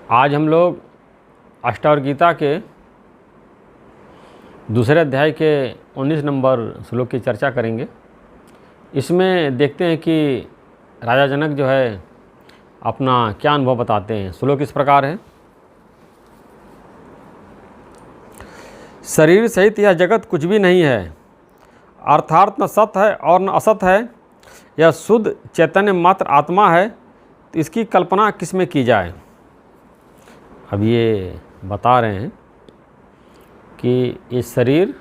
आज हम लोग अष्टावक्र गीता के दूसरे अध्याय के 19 नंबर श्लोक की चर्चा करेंगे। इसमें देखते हैं कि राजा जनक जो है अपना क्या अनुभव बताते हैं। श्लोक इस प्रकार है। शरीर सहित यह जगत कुछ भी नहीं है, अर्थात न सत है और न असत है। यह शुद्ध चैतन्य मात्र आत्मा है, तो इसकी कल्पना किस में की जाए। अब ये बता रहे हैं कि इस शरीर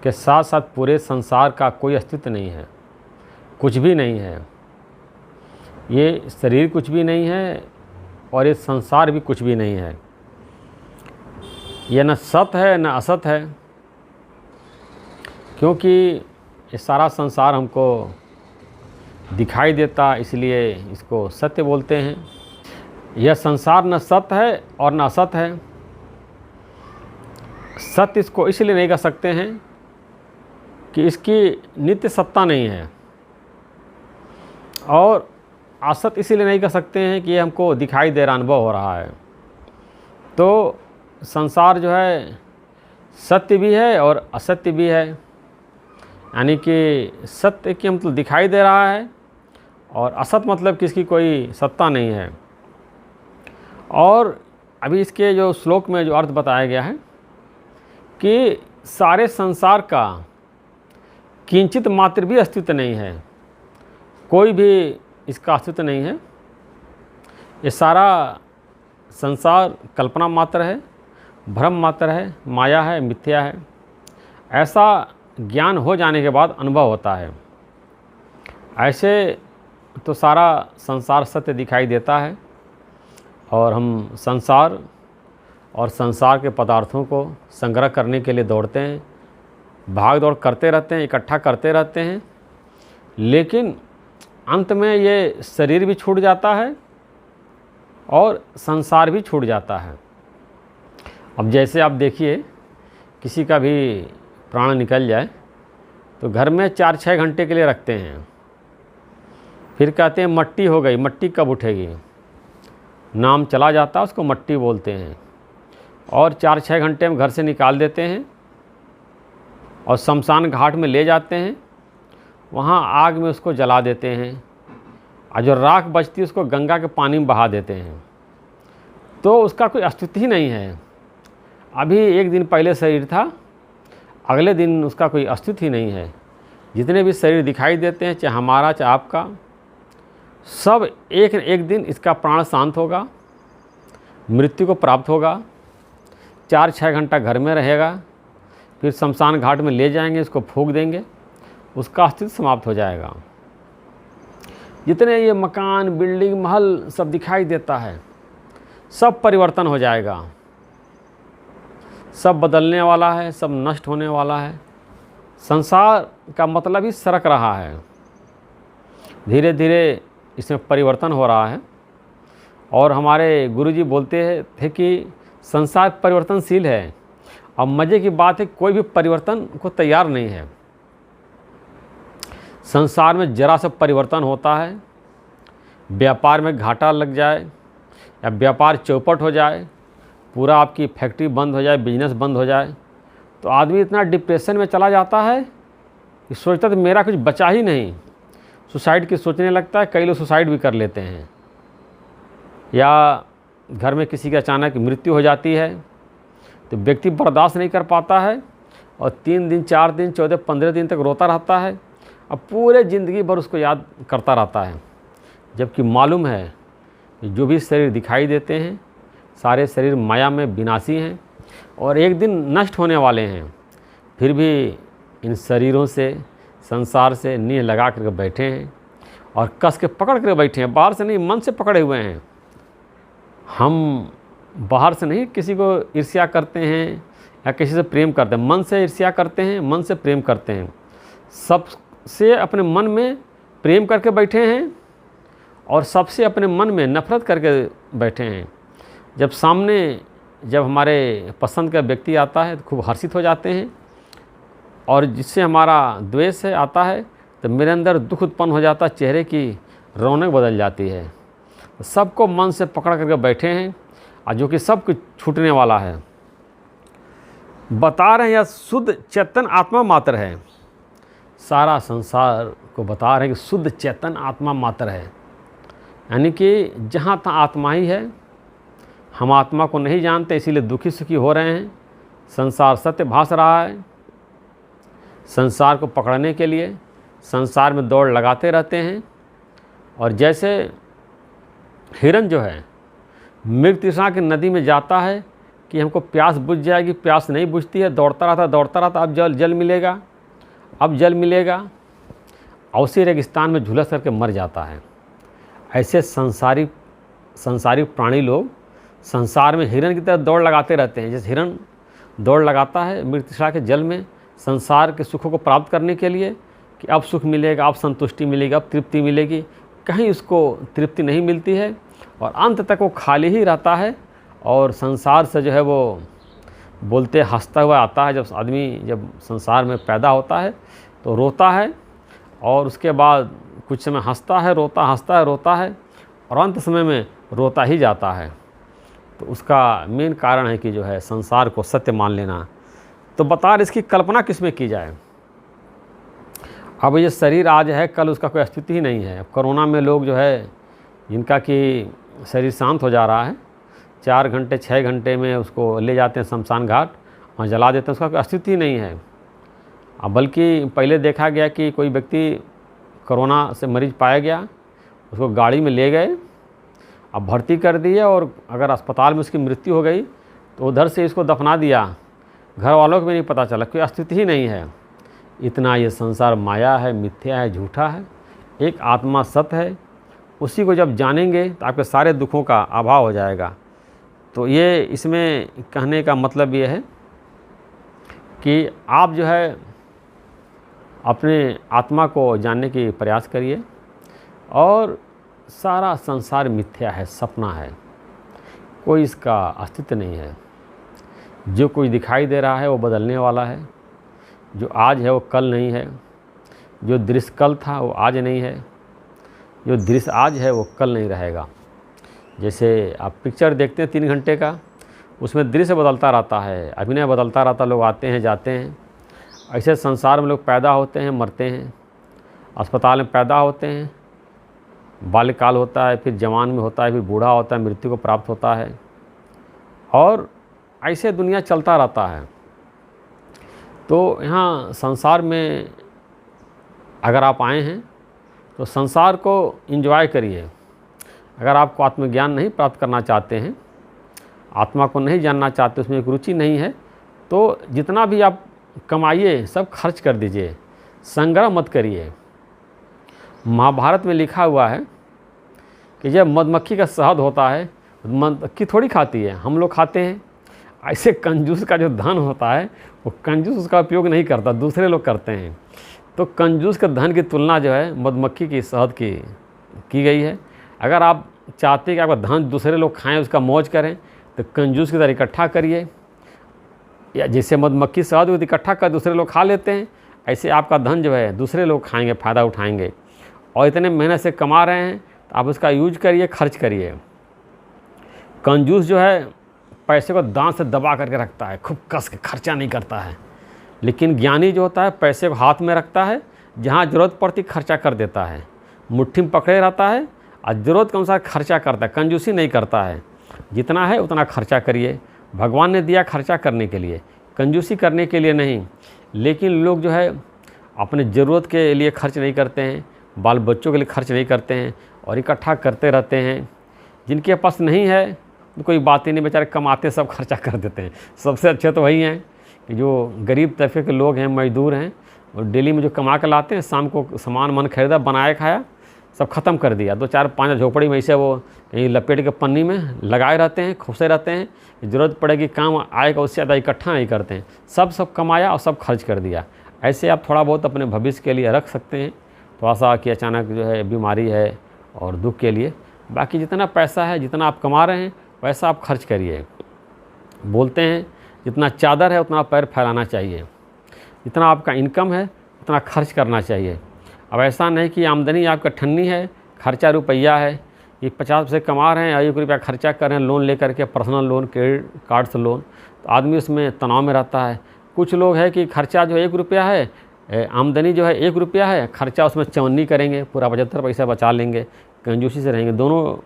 के साथ साथ पूरे संसार का कोई अस्तित्व नहीं है, कुछ भी नहीं है। ये शरीर कुछ भी नहीं है और ये संसार भी कुछ भी नहीं है। यह न सत है न असत है, क्योंकि ये सारा संसार हमको दिखाई देता, इसलिए इसको सत्य बोलते हैं। यह संसार न सत्य है और न असत है। सत्य इसको इसलिए नहीं कह सकते हैं कि इसकी नित्य सत्ता नहीं है, और असत इसलिए नहीं कह सकते हैं कि ये हमको दिखाई दे रहा, अनुभव हो रहा है। तो संसार जो है सत्य भी है और असत्य भी है, यानी कि सत्य की मतलब दिखाई दे रहा है और असत मतलब कि इसकी कोई सत्ता नहीं है। और अभी इसके जो श्लोक में जो अर्थ बताया गया है कि सारे संसार का किंचित मात्र भी अस्तित्व नहीं है, कोई भी इसका अस्तित्व नहीं है। ये सारा संसार कल्पना मात्र है, भ्रम मात्र है, माया है, मिथ्या है। ऐसा ज्ञान हो जाने के बाद अनुभव होता है। ऐसे तो सारा संसार सत्य दिखाई देता है और हम संसार और संसार के पदार्थों को संग्रह करने के लिए दौड़ते हैं, भाग दौड़ करते रहते हैं, इकट्ठा करते रहते हैं, लेकिन अंत में ये शरीर भी छूट जाता है और संसार भी छूट जाता है। अब जैसे आप देखिए, किसी का भी प्राण निकल जाए तो घर में 4-6 घंटे के लिए रखते हैं, फिर कहते हैं मट्टी हो गई, मट्टी कब उठेगी। नाम चला जाता है, उसको मट्टी बोलते हैं, और 4-6 घंटे में घर से निकाल देते हैं और शमशान घाट में ले जाते हैं। वहाँ आग में उसको जला देते हैं और जो राख बचती है उसको गंगा के पानी में बहा देते हैं। तो उसका कोई अस्तित्व ही नहीं है। अभी एक दिन पहले शरीर था, अगले दिन उसका कोई अस्तित्व ही नहीं है। जितने भी शरीर दिखाई देते हैं, चाहे हमारा चाहे आपका, सब एक न एक दिन इसका प्राण शांत होगा, मृत्यु को प्राप्त होगा। 4-6 घंटा घर में रहेगा, फिर शमशान घाट में ले जाएंगे, इसको फूंक देंगे, उसका अस्तित्व समाप्त हो जाएगा। जितने ये मकान, बिल्डिंग, महल सब दिखाई देता है, सब परिवर्तन हो जाएगा, सब बदलने वाला है, सब नष्ट होने वाला है। संसार का मतलब ही सरक रहा है, धीरे धीरे इसमें परिवर्तन हो रहा है। और हमारे गुरुजी बोलते थे कि संसार परिवर्तनशील है, और मज़े की बात है कोई भी परिवर्तन को तैयार नहीं है। संसार में जरा सा परिवर्तन होता है, व्यापार में घाटा लग जाए या व्यापार चौपट हो जाए, पूरा आपकी फैक्ट्री बंद हो जाए, बिजनेस बंद हो जाए, तो आदमी इतना डिप्रेशन में चला जाता है कि सोचता तो मेरा कुछ बचा ही नहीं, सुसाइड की सोचने लगता है। कई लोग सुसाइड भी कर लेते हैं, या घर में किसी की अचानक मृत्यु हो जाती है तो व्यक्ति बर्दाश्त नहीं कर पाता है और 3 दिन, 4 दिन, 14, 15 दिन तक रोता रहता है, अब पूरे ज़िंदगी भर उसको याद करता रहता है। जबकि मालूम है कि जो भी शरीर दिखाई देते हैं, सारे शरीर माया में विनाशी हैं और एक दिन नष्ट होने वाले हैं। फिर भी इन शरीरों से, संसार से नींह लगा करके बैठे हैं और कस के पकड़ कर बैठे हैं, बाहर से नहीं, मन से पकड़े हुए हैं। हम बाहर से नहीं किसी को ईर्ष्या करते हैं या किसी से प्रेम करते हैं, मन से ईर्ष्या करते हैं, मन से प्रेम करते हैं। सबसे अपने मन में प्रेम करके बैठे हैं और सबसे अपने मन में नफरत करके बैठे हैं। जब हमारे पसंद का व्यक्ति आता है तो खूब हर्षित हो जाते हैं, और जिससे हमारा द्वेष आता है तो मेरे अंदर दुख उत्पन्न हो जाता है, चेहरे की रौनक बदल जाती है। सबको मन से पकड़ करके बैठे हैं और जो कि सब कुछ छूटने वाला है। बता रहे हैं यह शुद्ध चेतन आत्मा मात्र है। सारा संसार को बता रहे हैं कि शुद्ध चेतन आत्मा मात्र है, यानी कि जहाँ तहाँ आत्मा ही है। हम आत्मा को नहीं जानते, इसीलिए दुखी सुखी हो रहे हैं। संसार सत्य भास रहा है। संसार को पकड़ने के लिए संसार में दौड़ लगाते रहते हैं। और जैसे हिरन जो है मृग तृष्णा की नदी में जाता है कि हमको प्यास बुझ जाएगी, प्यास नहीं बुझती है, दौड़ता रहता, अब जल मिलेगा, अब जल मिलेगा, और उसी रेगिस्तान में झुलस करके मर जाता है। ऐसे संसारिक प्राणी लोग संसार में हिरन की तरह दौड़ लगाते रहते हैं। जैसे हिरन दौड़ लगाता है मृग तृष्णा के जल में संसार के सुखों को प्राप्त करने के लिए कि अब सुख मिलेगा, अब संतुष्टि मिलेगी, अब तृप्ति मिलेगी। कहीं उसको तृप्ति नहीं मिलती है और अंत तक वो खाली ही रहता है। और संसार से जो है वो बोलते हंसता हुआ आता है। जब आदमी जब संसार में पैदा होता है तो रोता है, और उसके बाद कुछ समय हंसता है, रोता है, और अंत समय में रोता ही जाता है। तो उसका मेन कारण है कि जो है संसार को सत्य मान लेना। तो बता रहे इसकी कल्पना किस में की जाए। अब ये शरीर आज है, कल उसका कोई अस्तित्व ही नहीं है। अब कोरोना में लोग जो है जिनका कि शरीर शांत हो जा रहा है, 4 घंटे 6 घंटे में उसको ले जाते हैं शमशान घाट, वहाँ जला देते हैं, उसका कोई अस्तित्व ही नहीं है। अब बल्कि पहले देखा गया कि कोई व्यक्ति कोरोना से मरीज पाया गया, उसको गाड़ी में ले गए, अब भर्ती कर दिए, और अगर अस्पताल में उसकी मृत्यु हो गई तो उधर से इसको दफना दिया। घर वालों को भी नहीं पता चला, कोई अस्तित्व ही नहीं है। इतना ये संसार माया है, मिथ्या है, झूठा है। एक आत्मा सत्य है, उसी को जब जानेंगे तो आपके सारे दुखों का अभाव हो जाएगा। तो ये इसमें कहने का मतलब ये है कि आप जो है अपने आत्मा को जानने की प्रयास करिए। और सारा संसार मिथ्या है, सपना है, कोई इसका अस्तित्व नहीं है। जो कुछ दिखाई दे रहा है वो बदलने वाला है। जो आज है वो कल नहीं है। जो दृश्य कल था वो आज नहीं है। जो दृश्य आज है वो कल नहीं रहेगा। जैसे आप पिक्चर देखते हैं 3 घंटे का, उसमें दृश्य बदलता रहता है, अभिनय बदलता रहता, लोग आते हैं जाते हैं। ऐसे संसार में लोग पैदा होते हैं, मरते हैं, अस्पताल में पैदा होते हैं, बाल्यकाल होता है, फिर जवान में होता है, फिर बूढ़ा होता है, मृत्यु को प्राप्त होता है, और ऐसे दुनिया चलता रहता है। तो यहाँ संसार में अगर आप आए हैं तो संसार को एंजॉय करिए। अगर आपको आत्मज्ञान नहीं प्राप्त करना चाहते हैं, आत्मा को नहीं जानना चाहते, उसमें एक रुचि नहीं है, तो जितना भी आप कमाइए सब खर्च कर दीजिए, संग्रह मत करिए। महाभारत में लिखा हुआ है कि जब मधुमक्खी का शहद होता है, मधुमक्खी थोड़ी खाती है, हम लोग खाते हैं। ऐसे कंजूस का जो धन होता है वो कंजूस उसका उपयोग नहीं करता, दूसरे लोग करते हैं। तो कंजूस के धन की तुलना जो है मधुमक्खी की शहद की गई है। अगर आप चाहते हैं कि आपका धन दूसरे लोग खाएं, उसका मौज करें, तो कंजूस की तरह इकट्ठा करिए। या जैसे मधुमक्खी शहद को इकट्ठा कर दूसरे लोग खा लेते हैं, ऐसे आपका धन जो है दूसरे लोग खाएंगे, फ़ायदा उठाएंगे। और इतने मेहनत से कमा रहे हैं तो आप उसका यूज करिए, खर्च करिए। कंजूस जो है पैसे को दांत से दबा करके रखता है, खूब कस के खर्चा नहीं करता है। लेकिन ज्ञानी जो होता है पैसे को हाथ में रखता है, जहाँ ज़रूरत पड़ती खर्चा कर देता है, मुट्ठी में पकड़े रहता है और ज़रूरत के अनुसार खर्चा करता है, कंजूसी नहीं करता है। जितना है उतना खर्चा करिए। भगवान ने दिया खर्चा करने के लिए, कंजूसी करने के लिए नहीं। लेकिन लोग जो है अपने ज़रूरत के लिए खर्च नहीं करते हैं, बाल बच्चों के लिए खर्च नहीं करते हैं, और इकट्ठा करते रहते हैं। जिनके पास नहीं है कोई बात ही नहीं, बेचारे कमाते सब खर्चा कर देते हैं। सबसे अच्छे तो वही हैं कि जो गरीब तबके के लोग हैं, मजदूर हैं, और डेली में जो कमा के लाते हैं, शाम को सामान मन खरीदा, बनाया, खाया, सब ख़त्म कर दिया। 2-4-5 झोपड़ी में ऐसे वो कहीं लपेट के पन्नी में लगाए रहते हैं, खुशे रहते हैं। ज़रूरत पड़ेगी काम आएगा, उससे ज़्यादा इकट्ठा नहीं करते हैं। सब कमाया और सब खर्च कर दिया। ऐसे आप थोड़ा बहुत अपने भविष्य के लिए रख सकते हैं, थोड़ा सा कि अचानक जो है बीमारी है और दुख के लिए। बाकी जितना पैसा है, जितना आप कमा रहे हैं वैसा आप खर्च करिए। बोलते हैं जितना चादर है उतना पैर फैलाना चाहिए, जितना आपका इनकम है उतना खर्च करना चाहिए। अब ऐसा नहीं कि आमदनी आपका ठन्नी है, खर्चा रुपया है, ये 50 पैसे कमा रहे हैं, 1 रुपया खर्चा कर रहे हैं लोन लेकर के, पर्सनल लोन, क्रेडिट कार्ड से लोन, तो आदमी उसमें तनाव में रहता है। कुछ लोग हैं कि खर्चा जो 1 रुपया है, आमदनी जो है 1 रुपया है, खर्चा उसमें 54 करेंगे, पूरा 75 पैसा बचा लेंगे, कंजूसी से रहेंगे। दोनों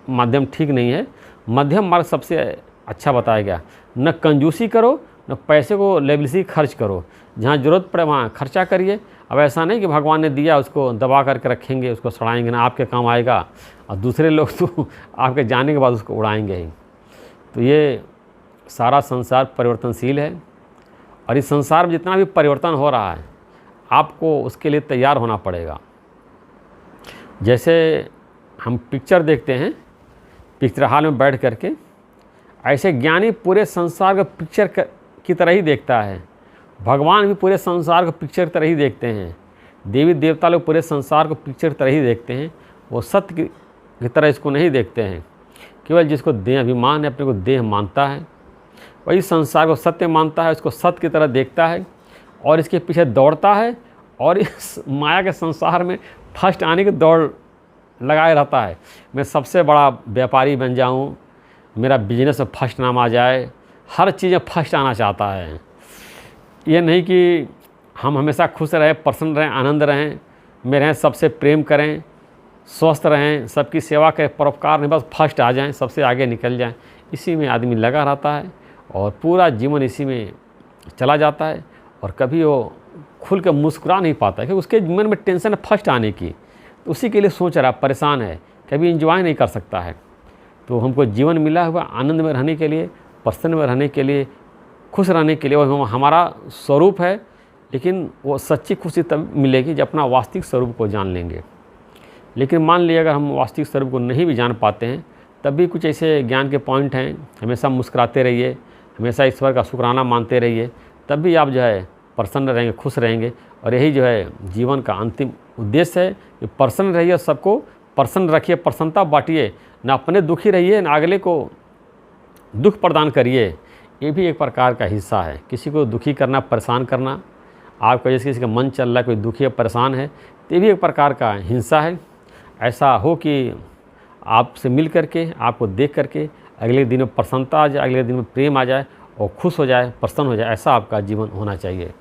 माध्यम ठीक नहीं है। मध्यम मार्ग सबसे अच्छा बताया गया। न कंजूसी करो, न पैसे को लेवलसी खर्च करो, जहाँ ज़रूरत पड़े वहाँ खर्चा करिए। अब ऐसा नहीं कि भगवान ने दिया उसको दबा करके रखेंगे, उसको सड़ाएंगे ना, आपके काम आएगा, और दूसरे लोग तो आपके जाने के बाद उसको उड़ाएंगे ही। तो ये सारा संसार परिवर्तनशील है, और इस संसार में जितना भी परिवर्तन हो रहा है आपको उसके लिए तैयार होना पड़ेगा। जैसे हम पिक्चर देखते हैं पिक्चर हॉल में बैठ करके, ऐसे ज्ञानी पूरे संसार को पिक्चर की तरह ही देखता है। भगवान भी पूरे संसार को पिक्चर की तरह ही देखते हैं। देवी देवता लोग पूरे संसार को पिक्चर की तरह ही देखते हैं। वो सत्य की तरह इसको नहीं देखते हैं। केवल जिसको देह अभिमान है, अपने को देह मानता है, वही संसार को सत्य मानता है, उसको सत्य की तरह देखता है और इसके पीछे दौड़ता है, और इस माया के संसार में फर्स्ट आने की दौड़ लगाए रहता है। मैं सबसे बड़ा व्यापारी बन जाऊं, मेरा बिजनेस में फर्स्ट नाम आ जाए, हर चीज़ में फर्स्ट आना चाहता है। ये नहीं कि हम हमेशा खुश रहें, प्रसन्न रहें, आनंद रहें, में रहें, सबसे प्रेम करें, स्वस्थ रहें, सबकी सेवा करें, परोपकार नहीं, बस फर्स्ट आ जाएं, सबसे आगे निकल जाएं। इसी में आदमी लगा रहता है और पूरा जीवन इसी में चला जाता है, और कभी वो खुल कर मुस्कुरा नहीं पाता है, क्योंकि उसके मन में टेंशन है फर्स्ट आने की, तो उसी के लिए सोच रहा, परेशान है, कभी इंजॉय नहीं कर सकता है। तो हमको जीवन मिला हुआ आनंद में रहने के लिए, प्रसन्न में रहने के लिए, खुश रहने के लिए, वो हमारा स्वरूप है। लेकिन वो सच्ची खुशी तब मिलेगी जब अपना वास्तविक स्वरूप को जान लेंगे। लेकिन मान लिया अगर हम वास्तविक स्वरूप को नहीं भी जान पाते हैं, तब भी कुछ ऐसे ज्ञान के पॉइंट हैं। हमेशा मुस्कुराते रहिए, हमेशा ईश्वर का शुक्राना मानते रहिए, तब भी आप जो है प्रसन्न रहेंगे, खुश रहेंगे। और यही जो है जीवन का अंतिम उद्देश्य है कि प्रसन्न रहिए, सबको प्रसन्न रखिए, प्रसन्नता बांटिए, ना अपने दुखी रहिए, ना अगले को दुख प्रदान करिए। ये भी एक प्रकार का हिस्सा है। किसी को दुखी करना, परेशान करना, आपका जैसे किसी का मन चल रहा है, कोई दुखी है, परेशान है, तो ये भी एक प्रकार का हिंसा है। ऐसा हो कि आपसे मिल करके, आपको देख करके अगले दिन में प्रसन्नता आ जाए, अगले दिन में प्रेम आ जाए और खुश हो जाए, प्रसन्न हो जाए। ऐसा आपका जीवन होना चाहिए।